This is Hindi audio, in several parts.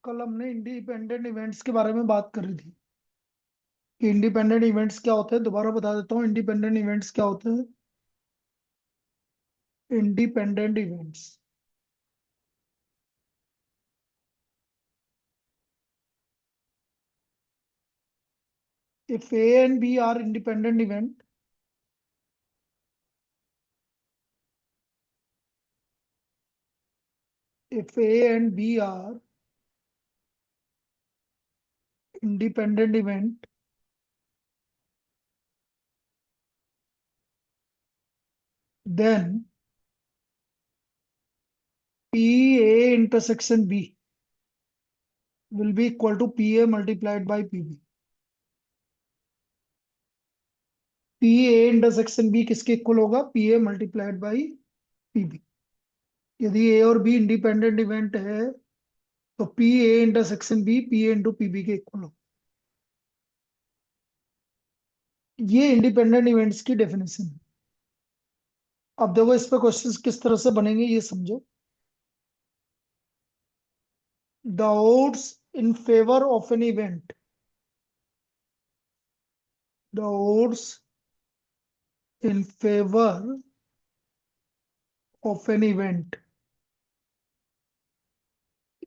कल हमने इंडिपेंडेंट इवेंट्स के बारे में बात करी थी कि इंडिपेंडेंट इवेंट्स क्या होते हैं। दोबारा बता देता हूँ इंडिपेंडेंट इवेंट्स क्या होते हैं। Independent events, if A and B are independent event, if A and B are independent event, then PA intersection B will be equal to PA multiplied by PB. PA intersection B किसके इक्वल होगा? PA multiplied by PB. यदि A और B इंडिपेंडेंट इवेंट है तो PA intersection B PA into PB के इक्वल होगा। ये इंडिपेंडेंट इवेंट्स की डेफिनेशन है। अब देखो इस पे क्वेश्चंस किस तरह से बनेंगे ये समझो। The odds in favor of an event, the odds in favor of an event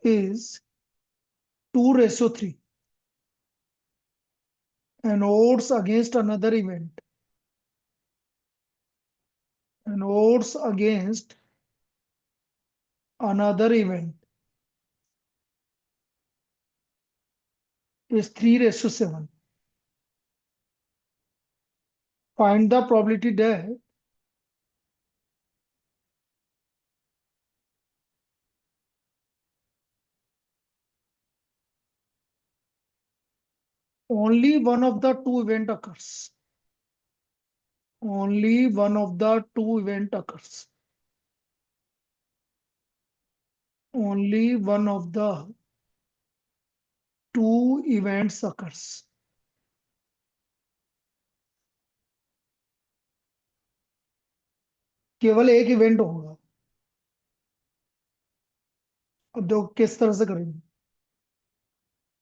is 2:3, and odds against another event, and odds against another event is 3:7. Find the probability that only one of the two event occurs. Only one of the two event occurs. Only one of the two events occurs. केवल एक इवेंट होगा। अब देखो किस तरह से करेंगे।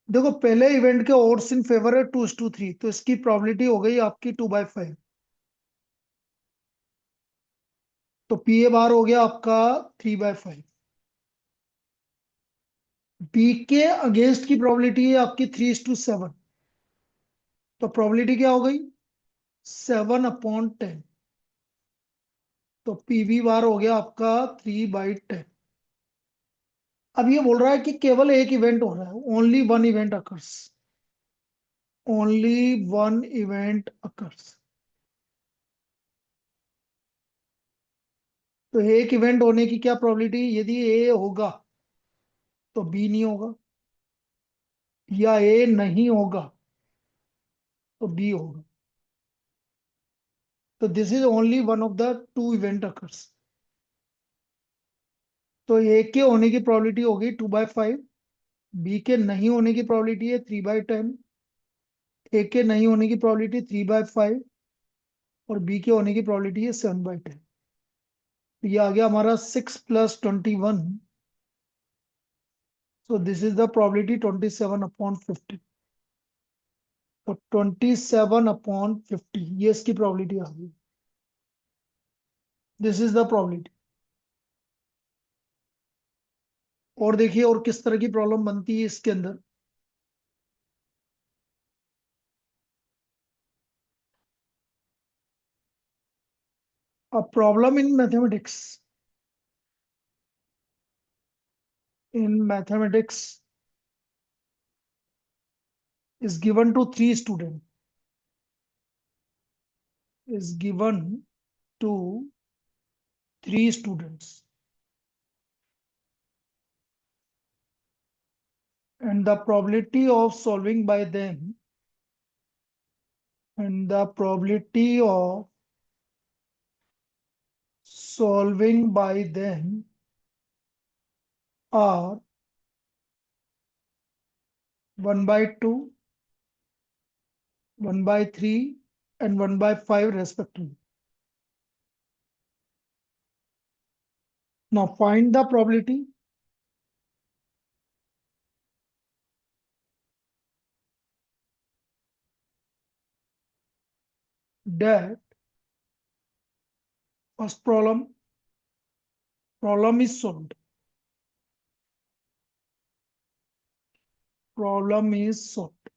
देखो पहले इवेंट के odds इन फेवर है 2:3, तो इसकी प्रोबेबिलिटी हो गई आपकी 2/5। तो पी ए बार हो गया आपका 3/5। बी के अगेंस्ट की प्रोबेबिलिटी है आपकी 3:7। तो प्रोबेबिलिटी क्या हो गई? 7/10। तो पीवी बार हो गया आपका 3/10। अब ये बोल रहा है कि केवल एक इवेंट हो रहा है, only one event occurs. Only one event occurs. तो एक इवेंट होने की क्या प्रोबेबिलिटी? यदि ए होगा तो बी नहीं होगा, या ए नहीं होगा तो बी होगा। तो this is only one of the two event occurs. तो ए के होने की प्रोबेबिलिटी होगी 2/5, बी के नहीं होने की प्रोबेबिलिटी है 3/10, ए के नहीं होने की प्रोबेबिलिटी 3/5 और बी के होने की प्रोबेबिलिटी है 7/10। तो ये आ गया हमारा 6+21। So this is the probability 27/50। तो 27/50 ये इसकी प्रोबेबिलिटी आ गई। This is the probability. और देखिए और किस तरह की प्रॉब्लम बनती है इसके अंदर। A problem in mathematics. In mathematics is given to three students. Is given to three students, and the probability of solving by them, and the probability of solving by them are 1/2, 1/3, and 1/5 respectively. Now find the probability that first problem is solved. Problem is solved.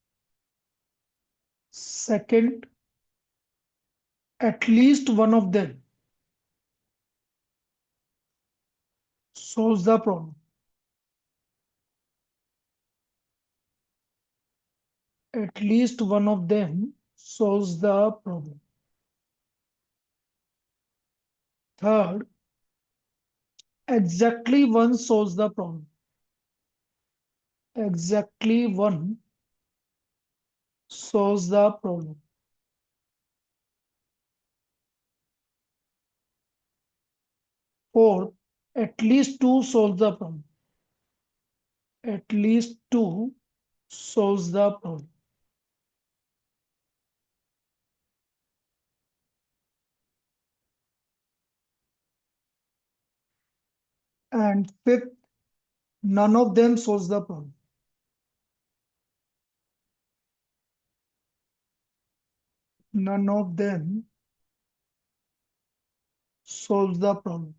Second, at least one of them solves the problem. At least one of them solves the problem. Third, exactly one solves the problem. Exactly one solves the problem. Fourth, at least two solves the problem. At least two solves the problem. And fifth, none of them solves the problem. None of them solves the problem.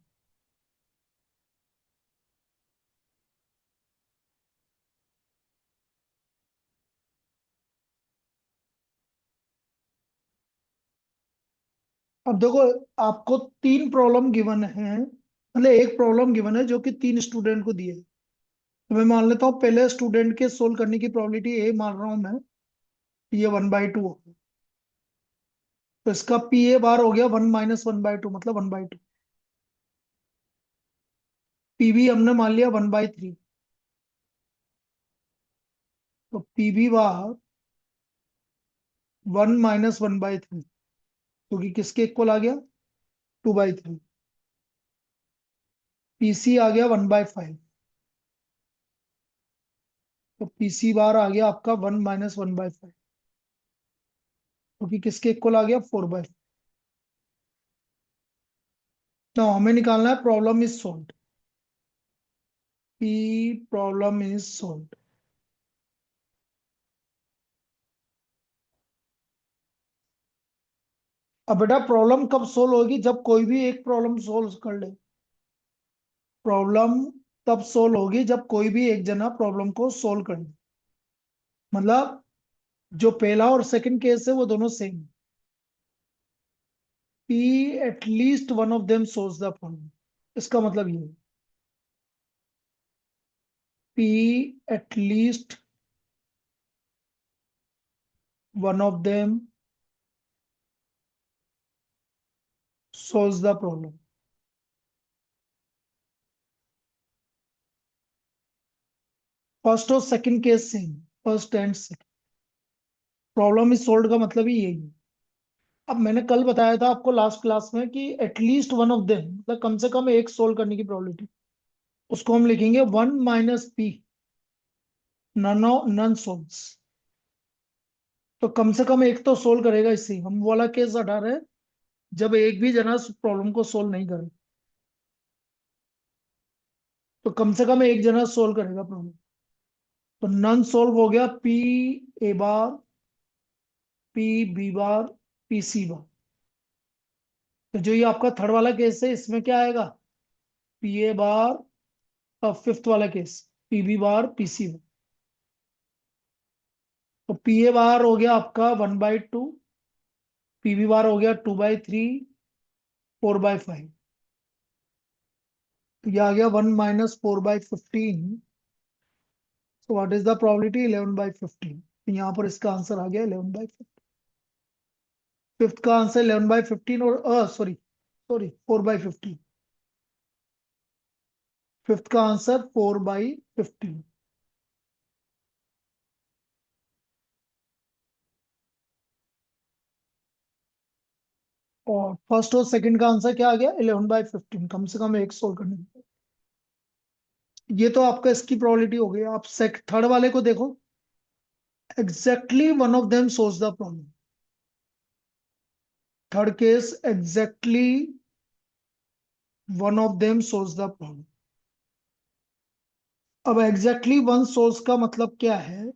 अब देखो, आपको तीन प्रॉब्लम गिवन है, मतलब एक प्रॉब्लम गिवन है जो कि तीन स्टूडेंट को दी है। तो मैं मान लेता हूँ पहले स्टूडेंट के सोल्व करने की प्रोबेबिलिटी ए मान रहा हूं मैं, ये 1/2 होगा। तो इसका पी ए बार हो गया 1 - 1/2, मतलब 1/2। पी बी हमने मान लिया 1/3। तो पी बी बार 1 - 1/3, क्योंकि किसके इक्वल आ गया, 2/3। पीसी आ गया 1/5। तो पीसी बार आ गया आपका 1 - 1/5, क्योंकि किसके इक्वल आ गया, 4/5। तो हमें निकालना है problem is solve. P problem is solve. अब बेटा प्रॉब्लम कब सोल्व होगी, जब कोई भी एक प्रॉब्लम सोल्व कर ले। प्रॉब्लम तब सोल्व होगी जब कोई भी एक जना प्रॉब्लम को सोल्व कर ले। मतलब जो पहला और सेकंड केस है वो दोनों same. P at least one of them solves the problem, इसका मतलब ये, P at least one of them solves the problem. First और second case same, first and second. Problem is solve का मतलब ही यही है। अब मैंने कल बताया था आपको लास्ट क्लास में कि एटलीस्ट वन ऑफ देम, मतलब कम से कम एक सोल्व करने की प्रोबेबिलिटी, उसको हम लिखेंगे 1 - p, नन सोल्व्स। तो कम से कम एक तो सोल्व करेगा, इससे हम वो वाला केस हटा रहे हैं जब एक भी जना प्रॉब्लम को सोल्व नहीं करे। तो कम से कम एक जना सोल्व करेगा प्रॉब्लम। तो नन सोल्व हो गया P A bar, P B bar, P C bar. तो जो ये आपका थर्ड वाला केस है इसमें क्या आएगा, पी ए बार। अब फिफ्थ वाला case, P B bar, P C bar. तो पी ए बार हो गया आपका 1/2, पी बी बार हो गया 2/3, 4/5। तो ये आ गया 1 - 4/15। So what is the probability, 11/15। यहाँ पर इसका आंसर आ गया 11/15। फिफ्थ का आंसर 11/15, और सॉरी सॉरी 4/15। फिफ्थ का आंसर 4/15। और फर्स्ट और सेकंड का आंसर क्या आ गया, 11/15। कम से कम एक सोल्व करने की। ये तो आपका इसकी प्रोबेबिलिटी हो गई। आप थर्ड वाले को देखो, exactly one of them solves the problem. Third case, exactly one of them solves the problem. अब एग्जैक्टली वन सोल्व्स का मतलब क्या है,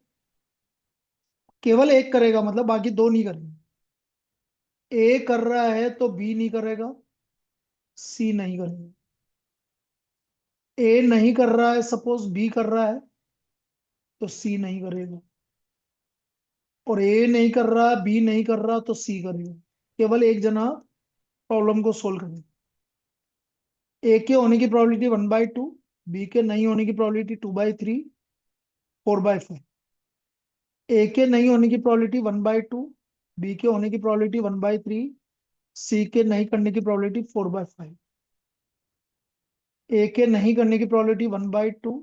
केवल एक करेगा, मतलब बाकी दो नहीं करेंगे। ए कर रहा है तो बी नहीं करेगा, सी नहीं करेगा। ए नहीं कर रहा है, सपोज बी कर रहा है, तो सी नहीं करेगा। और ए नहीं कर रहा, बी नहीं कर रहा, तो सी करेगा। केवल एक जना प्रॉब्लम को सोल्व करेगा। ए के होने की प्रोबेबिलिटी 1/2, बी के नहीं होने की प्रोबेबिलिटी 2/3, 4/5। ए के नहीं होने की प्रोबेबिलिटी 1/2, बी के होने की प्रोबेबिलिटी 1/3, सी के नहीं करने की प्रोबेबिलिटी 4/5। ए के नहीं करने की प्रोबेबिलिटी 1/2,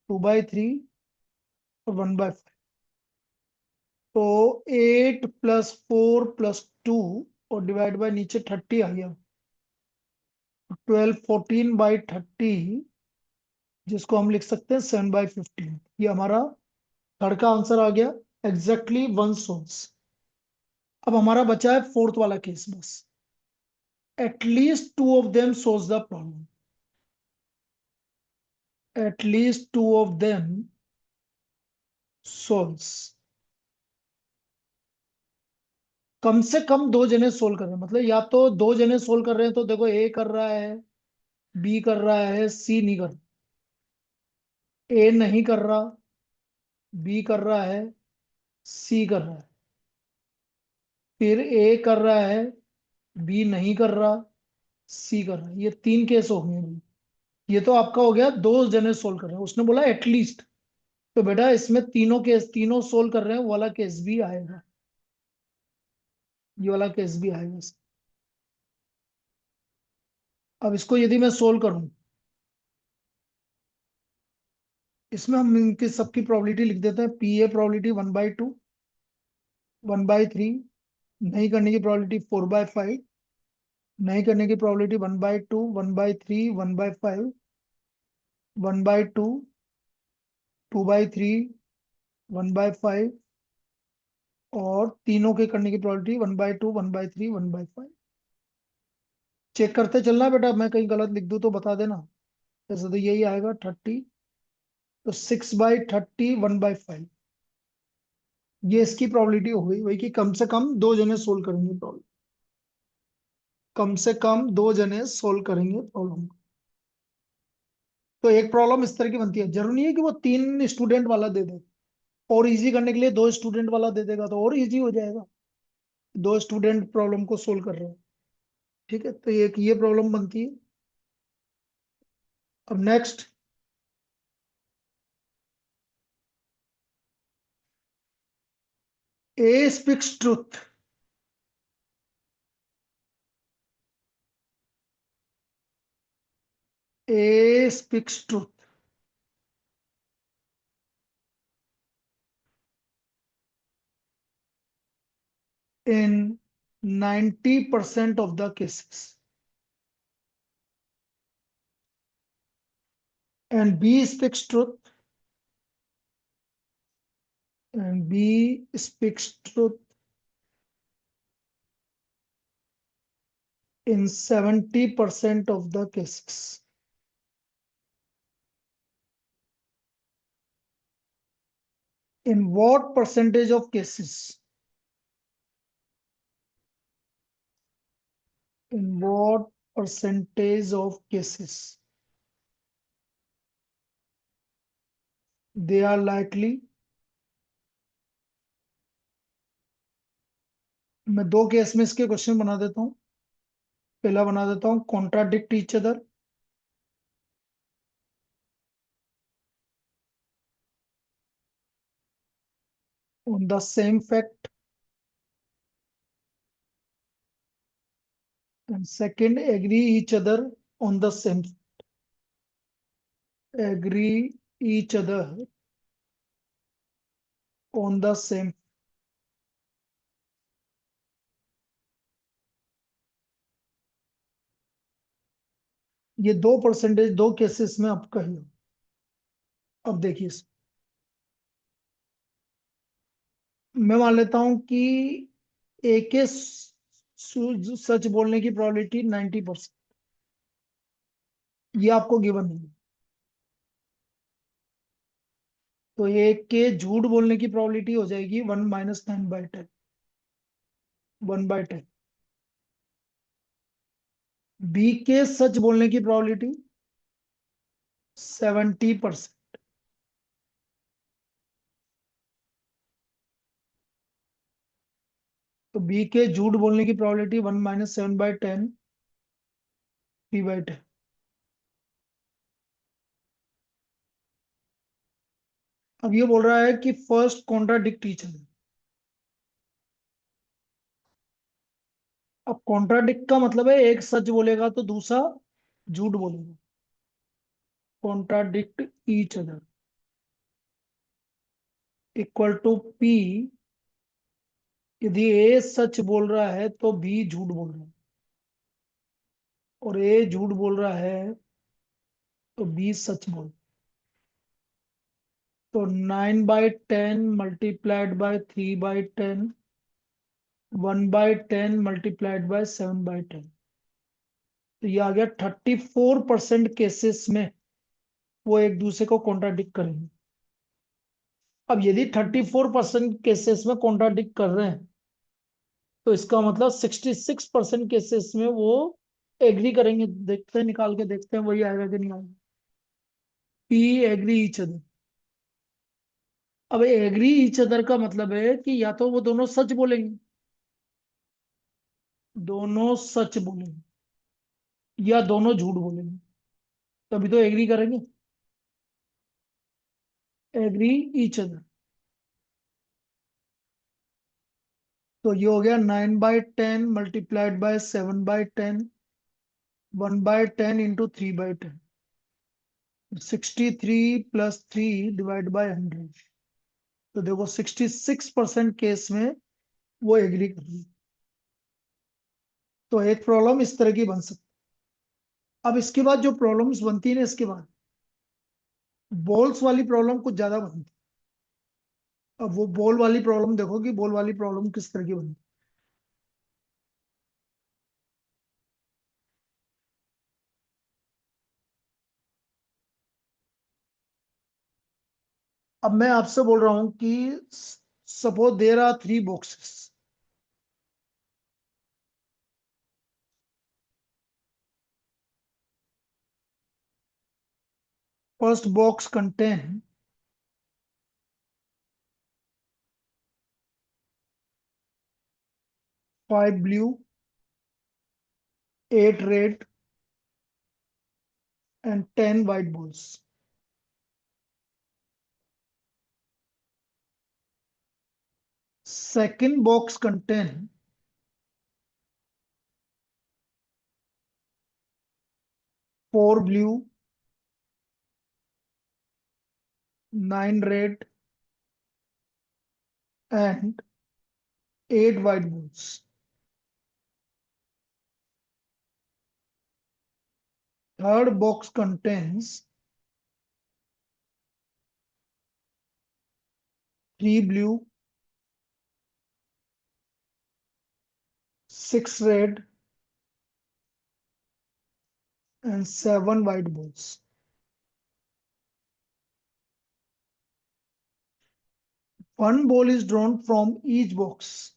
2/3 और 1/5। तो 8 + 4 + 2 और डिवाइड बाय नीचे 30 आ गया। 12 14/30, जिसको हम लिख सकते हैं 7/15। ये हमारा थर्ड का आंसर आ गया। Exactly one solves. अब हमारा बचा है फोर्थ वाला केस बस। At least two of them solve the problem. At least two of them solves. कम से कम दो जने सोल्व कर रहे हैं, मतलब या तो दो जने सोल्व कर रहे हैं, तो देखो ए कर रहा है, बी कर रहा है, सी नहीं कर। ए नहीं कर रहा, बी कर रहा है, सी कर रहा है। फिर ए कर रहा है, बी नहीं कर रहा, सी कर रहा है। ये तीन केस हो गए भाई। ये तो आपका हो गया दो जने सोल्व कर रहे हैं, उसने बोला एटलीस्ट। तो बेटा इसमें तीनों केस, तीनों सोल्व कर रहे हैं, वो वाला केस भी आएगा। ये वाला केस भी आएगा। अब इसको यदि मैं सोल्व करूं, इसमें हम इनकी सबकी प्रोबेबिलिटी लिख देते हैं। पी ए प्रोबेबिलिटी 1/2, 1/3, नहीं करने की प्रोबेबिलिटी 4/5, नहीं करने की प्रोबेबिलिटी 1/2, 1/3, 1/5, 1/2, 2/3, 1/5, और तीनों के करने की प्रोबेबिलिटी 1/2, 1/3, 1/5। चेक करते चलना बेटा, मैं कहीं गलत लिख दूं तो बता देना। जैसे तो यही आएगा 30, तो 6/30, 1/5। ये इसकी प्रोबेबिलिटी हो गई वही कि कम से कम दो जने सोल्व करेंगे प्रॉब्लम। कम से कम दो जने सोल्व करेंगे प्रॉब्लम। तो एक प्रॉब्लम इस तरह की बनती है, जरूरी नहीं है कि वो तीन स्टूडेंट वाला दे दे। और इजी करने के लिए दो स्टूडेंट वाला दे देगा तो और इजी हो जाएगा। दो स्टूडेंट प्रॉब्लम को सोल्व कर रहे हैं। ठीक है, तो एक ये प्रॉब्लम बनती है। अब next, A speaks truth. A speaks truth in 90% of the cases, and B speaks truth, and B speaks truth in 70% of the cases. In what percentage of cases? In what percentage of cases they are likely? मैं दो केस में इसके क्वेश्चन बना देता हूं। पहला बना देता हूं contradict each other on the same fact, and second agree each other on the same, agree each other on the same। ये दो परसेंटेज दो केसेस में आपका ही। अब देखिए मैं मान लेता हूं कि ए के सच बोलने की प्रोबेबिलिटी 90%। ये आपको गिवन है। तो ए के झूठ बोलने की प्रोबेबिलिटी हो जाएगी 1 - 9/10, 1/10। बी के सच बोलने की प्रोबेबिलिटी 70%। तो बी के झूठ बोलने की प्रोबेबिलिटी 1 - 7/10, 3/10। अब ये बोल रहा है कि फर्स्ट कॉन्ट्राडिक्ट ईच अदर। अब कॉन्ट्राडिक्ट का मतलब है एक सच बोलेगा तो दूसरा झूठ बोलेगा। Contradict each other equal to P. यदि ए सच बोल रहा है तो बी झूठ बोल रहा है, और ए झूठ बोल रहा है तो बी सच बोल रहा है। तो 9/10 मल्टीप्लाइड बाय 3/10, 1/10 मल्टीप्लाइड बाय 7/10। तो ये आ गया 34% केसेस में वो एक दूसरे को कॉन्ट्राडिक्ट करेंगे। अब यदि 34% केसेस में कॉन्ट्राडिक्ट कर रहे हैं तो इसका मतलब 66% केसेस में वो एग्री करेंगे। देखते हैं, निकाल के देखते हैं वही आएगा कि नहीं आएगा। P agree each other. अब एग्री ईच अदर का मतलब है कि या तो वो दोनों सच बोलेंगे, दोनों सच बोलेंगे, या दोनों झूठ बोलेंगे, तभी तो एग्री करेंगे। Agree each other. तो ये हो गया 9/10 multiplied by 7/10, 1/10 into 3/10। 63 plus 3 divide by 100। तो देखो 66% केस में वो एग्री कर रही है। तो एक प्रॉब्लम इस तरह की बन सकती है। अब इसके बाद जो प्रॉब्लम्स बनती है ना, इसके बाद बॉल्स वाली प्रॉब्लम कुछ ज्यादा बनती है। अब वो बॉल वाली प्रॉब्लम देखो कि बॉल वाली प्रॉब्लम किस तरह की बनती है। अब मैं आपसे बोल रहा हूं कि suppose there are 3 boxes. First box contain 5 blue, 8 red and 10 white balls. Second box contain 4 blue, 9 red and 8 white balls. Third box contains 3 blue, 6 red and 7 white balls. One ball is drawn from each box.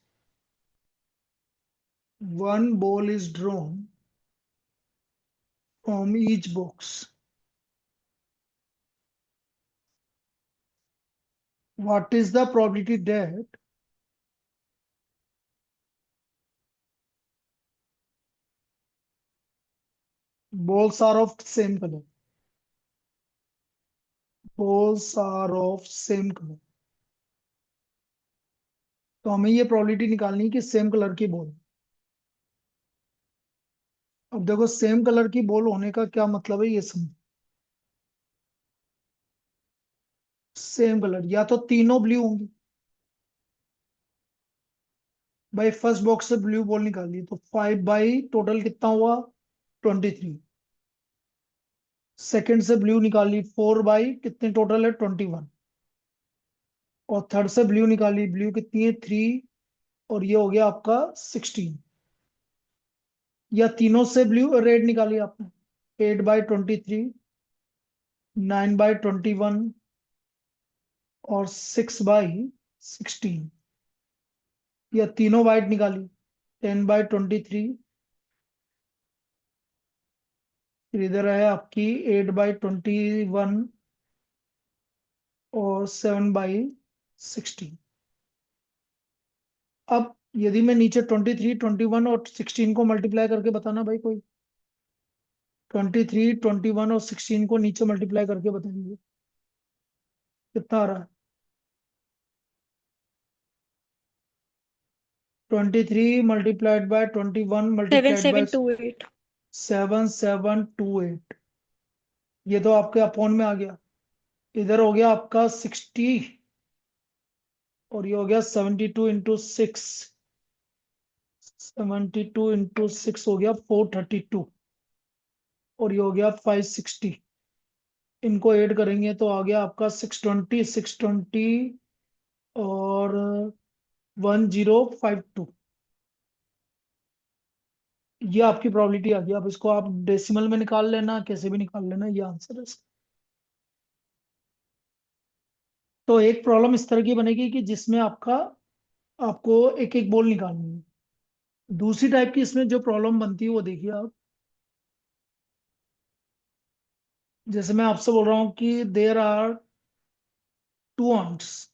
One ball is drawn from each box. What is the probability that balls are of same color? Balls are of same color. तो हमें ये प्रोबेबिलिटी निकालनी है कि सेम कलर की बॉल। अब देखो सेम कलर की बॉल होने का क्या मतलब है ये समझ। सेम कलर या तो तीनों ब्लू होंगी। भाई फर्स्ट बॉक्स से ब्लू बॉल निकाली तो 5 बाई टोटल कितना हुआ 23। सेकंड से ब्लू निकाली 4 बाई कितने टोटल है 21। और थर्ड से ब्लू निकाली, ब्लू कितनी है 3। और ये हो गया आपका 16। या तीनों से ब्लू रेड निकाली आपने 8/23, 9/21 और 6/16। या तीनों वाइट निकाली 10/23, फिर इधर है आपकी 8/21 और 7/16। अब यदि मैं नीचे 23, 21 और 16 को मल्टीप्लाई करके बताना भाई कोई। 23, 21 और 16 को नीचे मल्टीप्लाई करके बताएंगे कितना आ रहा है। 23 × 21 seven multiplied by seven two eight 7728। ये तो आपके अपॉन में आ गया। इधर हो गया आपका 60 और ये हो गया 72 × 6। 72 × 6 हो गया 432 और ये हो गया 560। इनको ऐड करेंगे तो आ गया आपका 620 और 1052। ये आपकी प्रोबेबिलिटी आ गई। अब इसको आप डेसिमल में निकाल लेना, कैसे भी निकाल लेना, ये आंसर है इसका। तो एक प्रॉब्लम इस तरह की बनेगी कि जिसमें आपको एक एक बोल निकालनी है। दूसरी टाइप की इसमें जो प्रॉब्लम बनती है वो देखिए आप। जैसे मैं आपसे बोल रहा हूं कि there are 2 ants।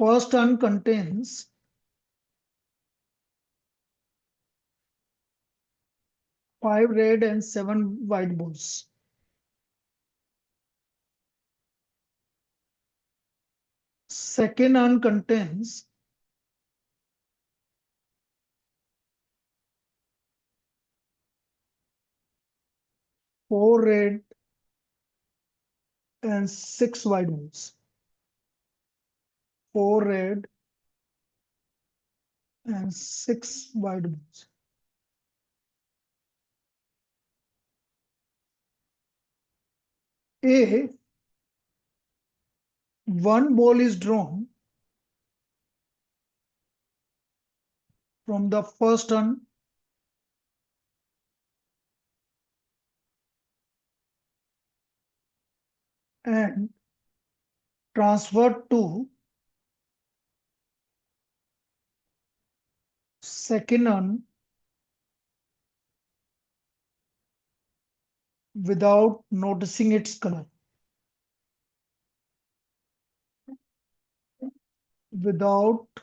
First ant contains 5 red and 7 white balls. Second ant contains 4 red and 6 white balls. 4 red and 6 white balls. A, one ball is drawn from the first ant and transferred to second ant without noticing its color. Without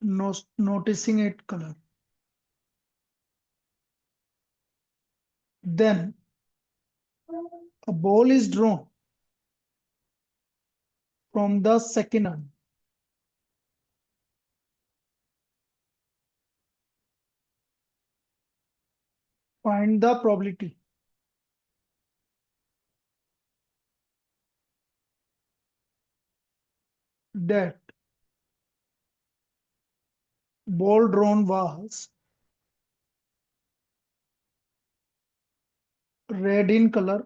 noticing its color. Then a ball is drawn from the second ant. Find the probability that ball drawn was red in color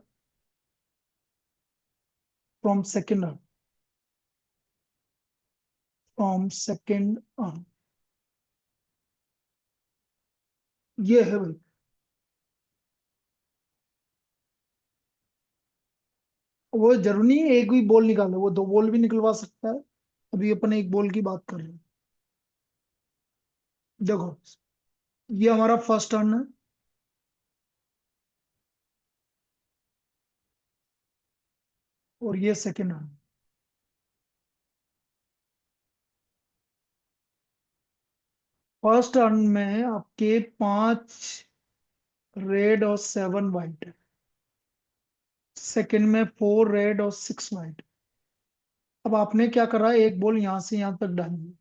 from second ant. From second ant. ये है भाई। वो जरूरी नहीं है एक भी बॉल निकाले, वो 2 बॉल भी निकलवा सकता है। अभी अपन एक बॉल की बात कर रहे हैं। देखो, ये हमारा फर्स्ट टर्न है और ये सेकेंड टर्न। फर्स्ट टर्न में आपके 5 रेड और 7 वाइट है। सेकेंड में 4 रेड और 6 वाइट। अब आपने क्या करा, एक बॉल यहां से यहां तक डाली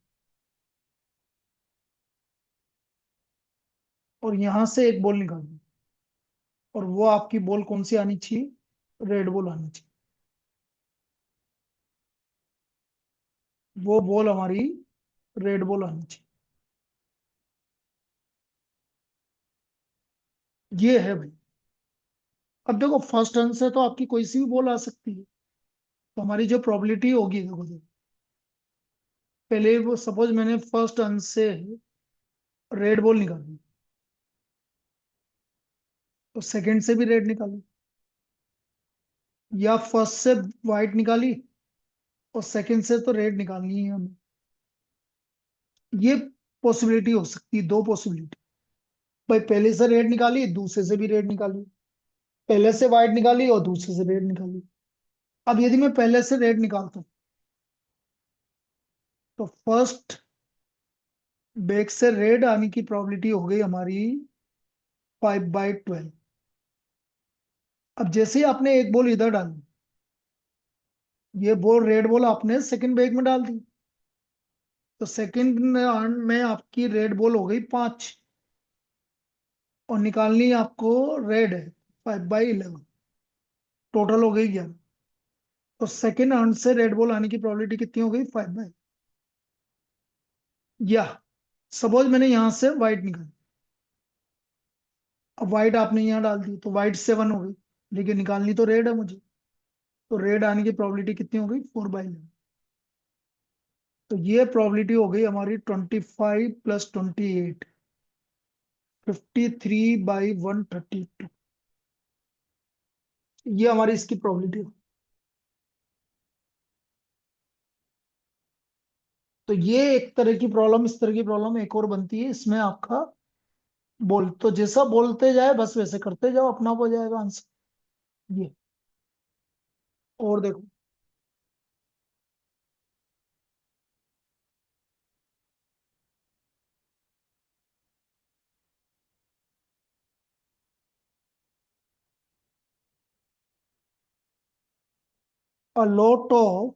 और यहां से एक बॉल निकाली और वो आपकी बॉल कौन सी आनी चाहिए, रेड बॉल आनी चाहिए। वो बॉल हमारी रेड बॉल आनी चाहिए। ये है भाई। अब देखो फर्स्ट टर्न से तो आपकी कोई सी भी बॉल आ सकती है। तो हमारी जो प्रोबेबिलिटी होगी, देखो पहले वो सपोज मैंने फर्स्ट टर्न से रेड बॉल निकाली तो सेकंड से भी रेड निकाली, या फर्स्ट से व्हाइट निकाली और सेकंड से तो रेड निकालनी ही है हमें। ये पॉसिबिलिटी हो सकती है, दो पॉसिबिलिटी। भाई पहले से रेड निकाली, दूसरे से भी रेड निकाली, पहले से व्हाइट निकाली और दूसरे से रेड निकाली। अब यदि मैं पहले से रेड निकालता हूं तो फर्स्ट बैग से रेड आने की प्रोबेबिलिटी हो गई हमारी 5/12। अब जैसे ही आपने एक बॉल इधर डाली, ये बॉल रेड बॉल आपने सेकंड बैग में डाल दी, तो सेकंड में आपकी रेड बॉल हो गई 5 और निकालनी आपको रेड है 5/11, टोटल हो गई 11। तो सेकंड राउंड से रेड बॉल आने की प्रोबेबिलिटी कितनी हो गई? 5/। या सपोज मैंने यहां से व्हाइट निकाली, अब व्हाइट आपने यहाँ डाल दी तो व्हाइट 7 हो गई, लेकिन निकालनी तो रेड है मुझे, तो रेड आने की प्रोबेबिलिटी कितनी हो गई? 4/11। तो ये प्रोबेबिलिटी हो गई हमारी 25 + 28, 53/132। ये हमारी इसकी प्रोबेबिलिटी है। तो ये एक तरह की प्रॉब्लम, इस तरह की प्रॉब्लम एक और बनती है, इसमें आपका बोल तो जैसा बोलते जाए बस वैसे करते जाओ, अपना आप हो जाएगा आंसर। ये और देखो, a lot of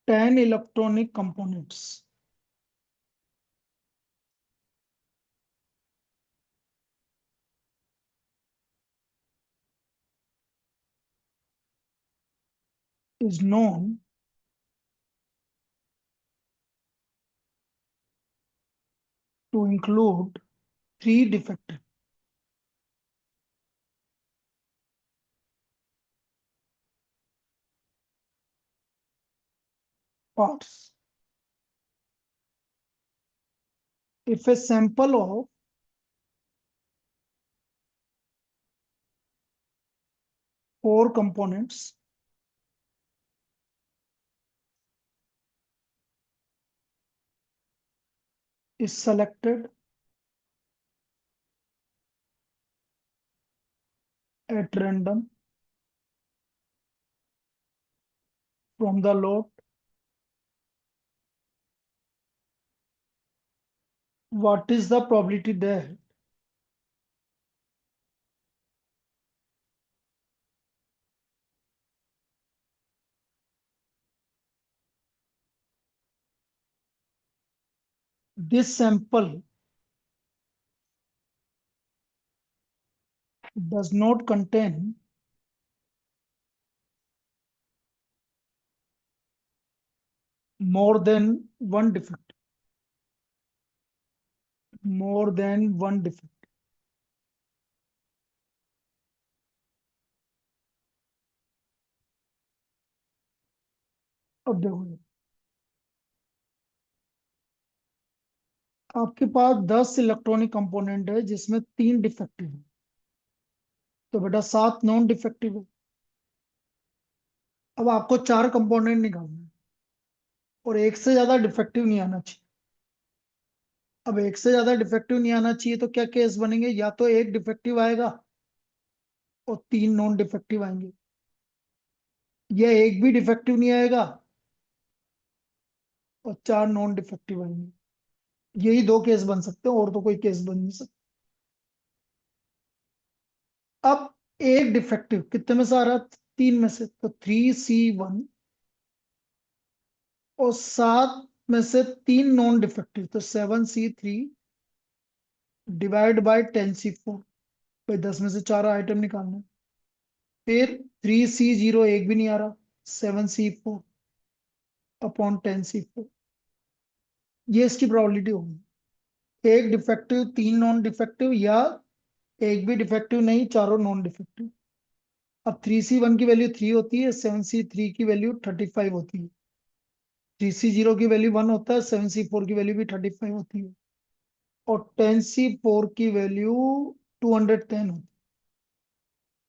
10 electronic components is known to include three defective parts. If a sample of four components is selected at random from the lot, what is the probability that this sample does not contain more than one defect? More than one defect. अब देखो, आपके पास 10 इलेक्ट्रॉनिक कंपोनेंट है जिसमें 3 डिफेक्टिव है, तो बेटा 7 नॉन डिफेक्टिव है। अब आपको 4 कंपोनेंट निकालना है और एक से ज्यादा डिफेक्टिव नहीं आना चाहिए। अब एक से ज्यादा डिफेक्टिव नहीं आना चाहिए तो क्या केस बनेंगे? या तो एक डिफेक्टिव आएगा और 3 नॉन डिफेक्टिव आएंगे, या एक भी डिफेक्टिव नहीं आएगा और 4 नॉन डिफेक्टिव आएंगे। यही 2 केस बन सकते हैं, और तो कोई केस बन नहीं सकता। अब एक डिफेक्टिव कितने में से आ रहा है? 3 में से, तो 3C1, और 7 में से 3 नॉन डिफेक्टिव, तो 7C3 डिवाइड बाय 10C4। भाई 10 में से 4 आइटम निकालना है। फिर 3C0 एक भी नहीं आ रहा, 7C4 अपॉन 10C4। ये इसकी प्रोबेबिलिटी होगी। एक डिफेक्टिव, 3 नॉन डिफेक्टिव, या एक भी डिफेक्टिव नहीं, चारों नॉन डिफेक्टिव। अब 3C1 की वैल्यू 3 होती है, 7C3 की वैल्यू 35 होती है, 3C0 की वैल्यू 1 होता है, 7C4 की वैल्यू भी 35 होती है, और 10C4 की वैल्यू 210 होती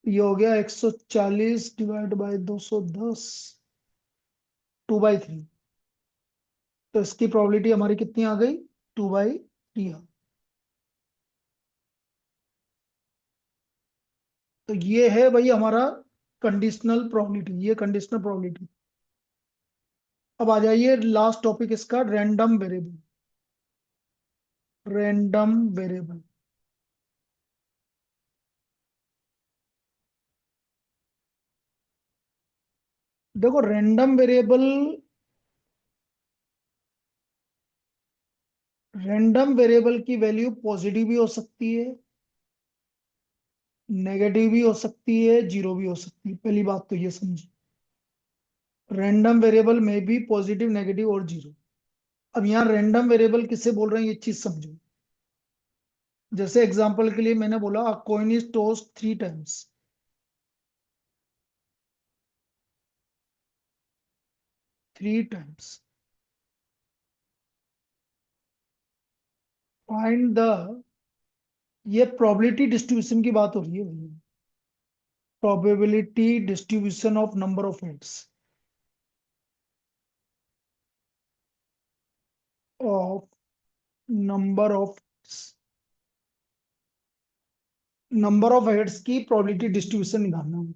है। ये हो गया 140 डिवाइड बाय 210, 2/3। तो इसकी प्रोबेबिलिटी हमारी कितनी आ गई, 2/3 आ। तो ये है भाई हमारा कंडीशनल प्रोबेबिलिटी, ये कंडीशनल प्रोबेबिलिटी। अब आ जाइए लास्ट टॉपिक इसका, रैंडम वेरिएबल। रैंडम वेरिएबल, देखो रैंडम वेरिएबल, रैंडम वेरिएबल की वैल्यू पॉजिटिव भी हो सकती है, नेगेटिव भी हो सकती है, जीरो भी हो सकती है। पहली बात तो ये समझो, रैंडम वेरिएबल में भी पॉजिटिव, नेगेटिव और जीरो। अब यहाँ रैंडम वेरिएबल किससे बोल रहे हैं, ये चीज समझो। जैसे एग्जांपल के लिए मैंने बोला coin is tossed 3 times, 3 times. Find the, ये प्रोबेबिलिटी डिस्ट्रीब्यूशन की बात हो रही है भैया, probability distribution of number of heads of number of number of heads की प्रोबेबिलिटी डिस्ट्रीब्यूशन निकालना है।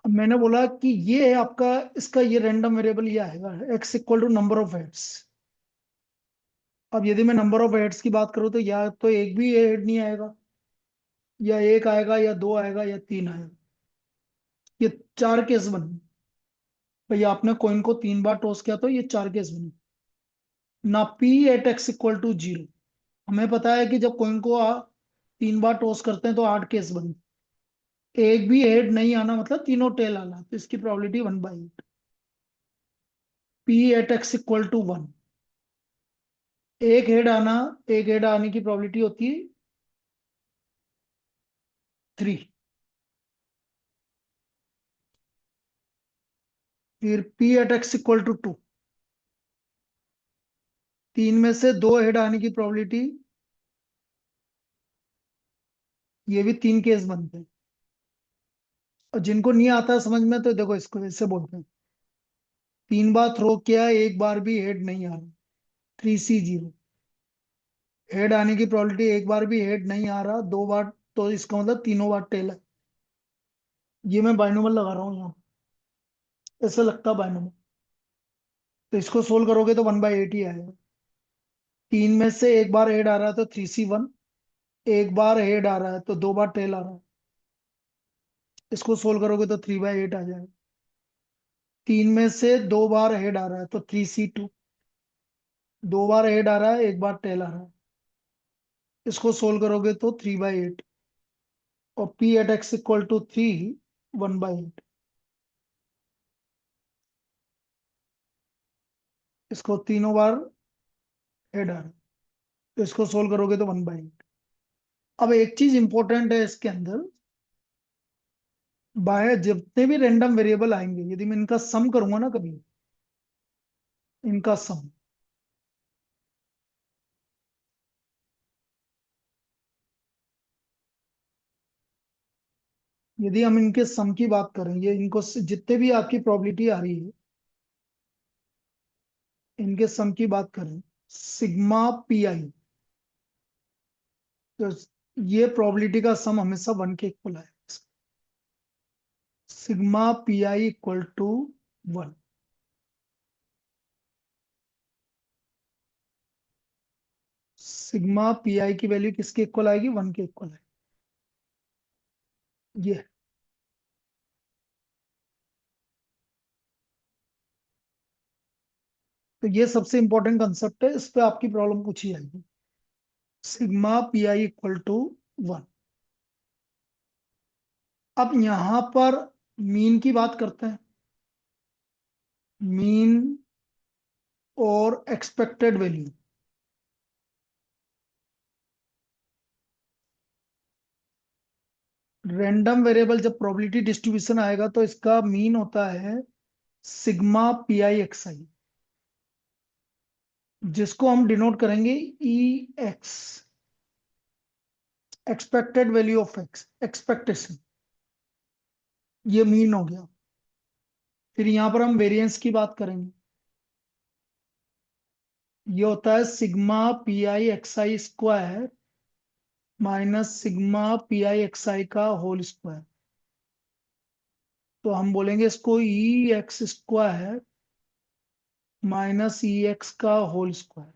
अब मैंने बोला कि ये है आपका, इसका ये रैंडम वेरिएबल ये आएगा x equal to number of heads. अब यदि मैं नंबर ऑफ हेड्स की बात करूं तो या तो एक भी हेड नहीं आएगा, या एक आएगा, या दो आएगा, या तीन आएगा। ये चार केस बने। भैया आपने कॉइन को 3 बार टॉस किया तो ये चार केस बने। ना p at x equal to 0, हमें पता है कि जब कॉइन को 3 बार टॉस करते हैं तो 8 केस बनते हैं। एक भी हेड नहीं आना मतलब तीनों टेल आना, तो इसकी probability 1/8। p at x equal to 1, एक हेड आना, एक हेड आने की प्रोबेबिलिटी होती है 3। फिर p at x equal to 2, तीन में से दो हेड आने की प्रोबेबिलिटी, ये भी 3 केस बनते हैं। और जिनको नहीं आता समझ में तो देखो इसको ऐसे बोलते हैं, 3 बार थ्रो किया, एक बार भी हेड नहीं आ रहा, 3C0। हेड आने की प्रोबेबिलिटी, एक बार भी हेड नहीं आ रहा 2 बार, तो इसका मतलब तीनों बार टेल है। ये मैं बाइनोमल लगा रहा हूँ यहाँ, ऐसा लगता है बाइनोमल। तो इसको सोल्व करोगे तो 1/8 ही आएगा। तीन में से एक बार हेड आ रहा है तो 3C1, एक बार हेड आ रहा है तो 2 बार टेल आ रहा है, इसको सोल्व करोगे तो 3/8 आ जाएगा। तीन में से 2 बार हेड आ रहा है तो 3C2, 2 बार हेड आ रहा है, एक बार टेल आ रहा है, इसको सोल्व करोगे तो 3/8। और p at x equal to 3, 1/8, इसको तीनों बार हेड आ रहा है, तो इसको सोल्व करोगे तो 1/8। अब एक चीज इंपॉर्टेंट है इसके अंदर, बाय जितने भी रैंडम वेरिएबल आएंगे यदि मैं इनका सम करूंगा ना कभी, इनका सम, यदि हम इनके सम की बात करेंगे, इनको जितने भी आपकी प्रोबेबिलिटी आ रही है, इनके सम की बात करें, सिग्मा पी आई, तो ये प्रोबेबिलिटी का सम हमेशा 1 के इक्वल है। Sigma P I equal to 1। सिग्मा पी आई की वैल्यू किसके इक्वल आएगी, 1 के इक्वल है ये। तो ये सबसे इंपॉर्टेंट कंसेप्ट है, इस पे आपकी प्रॉब्लम पूछी जाएगी। Sigma P I equal to 1। अब यहां पर मीन की बात करते हैं, मीन और एक्सपेक्टेड वैल्यू। रैंडम वेरिएबल जब प्रोबेबिलिटी डिस्ट्रीब्यूशन आएगा तो इसका मीन होता है sigma P I X I, जिसको हम डिनोट करेंगे E X, expected value of X, expectation, ये मीन हो गया। फिर यहाँ पर हम वेरिएंस की बात करेंगे। ये होता है sigma P I X I square minus sigma P I X I का होल स्क्वायर। तो हम बोलेंगे इसको E X square minus E X का होल स्क्वायर।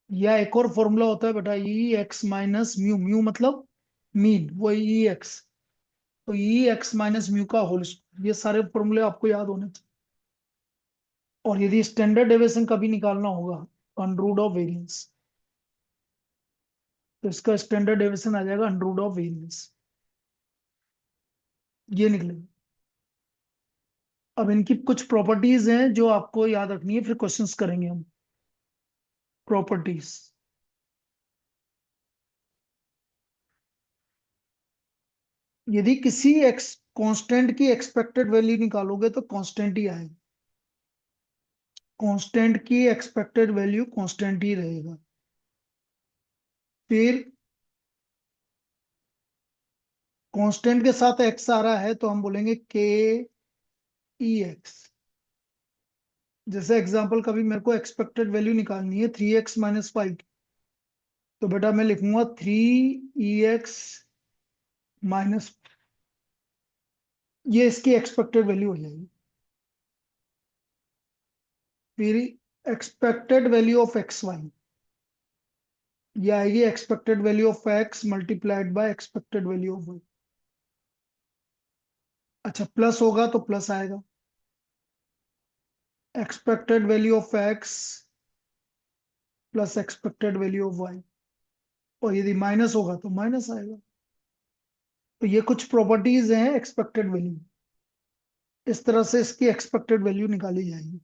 या एक और फॉर्मूला होता है बेटा, E X minus mu, mu मतलब मीन, वो ई एक्स। तो ई एक्स माइनस म्यू का होल स्क्वायर, ये सारे फॉर्मूले आपको याद होने चाहिए। और यदि स्टैंडर्ड डेविएशन कभी निकालना होगा अंडर रूट ऑफ वेरिएंस, तो इसका स्टैंडर्ड डेविएशन आ जाएगा अंडर रूट ऑफ वेरिएंस, ये निकलेगा। अब इनकी कुछ प्रॉपर्टीज हैं जो आपको याद रखनी है, फिर क्वेश्चंस करेंगे हम। प्रॉपर्टीज, यदि किसी एक्स कांस्टेंट की एक्सपेक्टेड वैल्यू निकालोगे तो कांस्टेंट ही आएगा। कांस्टेंट की एक्सपेक्टेड वैल्यू कांस्टेंट ही रहेगा। फिर कांस्टेंट के साथ एक्स आ रहा है तो हम बोलेंगे के ई एक्स। जैसे एग्जांपल, कभी मेरे को एक्सपेक्टेड वैल्यू निकालनी है 3x-5, तो बेटा मैं लिखूंगा 3EX माइनस, ये इसकी एक्सपेक्टेड वैल्यू हो जाएगी। फिर expected value of X Y, ये आएगी expected value of X multiplied by expected value of Y. अच्छा, प्लस होगा तो प्लस आएगा, expected value of X plus expected value of Y. और यदि माइनस होगा तो माइनस आएगा। तो ये कुछ प्रॉपर्टीज हैं एक्सपेक्टेड वैल्यू, इस तरह से इसकी एक्सपेक्टेड वैल्यू निकाली जाएगी।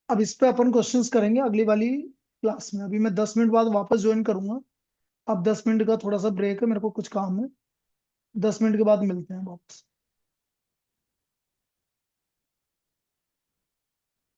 अब इस पे अपन क्वेश्चंस करेंगे अगली वाली क्लास में। अभी मैं 10 मिनट बाद वापस ज्वाइन करूंगा। अब 10 मिनट का थोड़ा सा ब्रेक है, मेरे को कुछ काम है। 10 मिनट के बाद मिलते हैं वापस।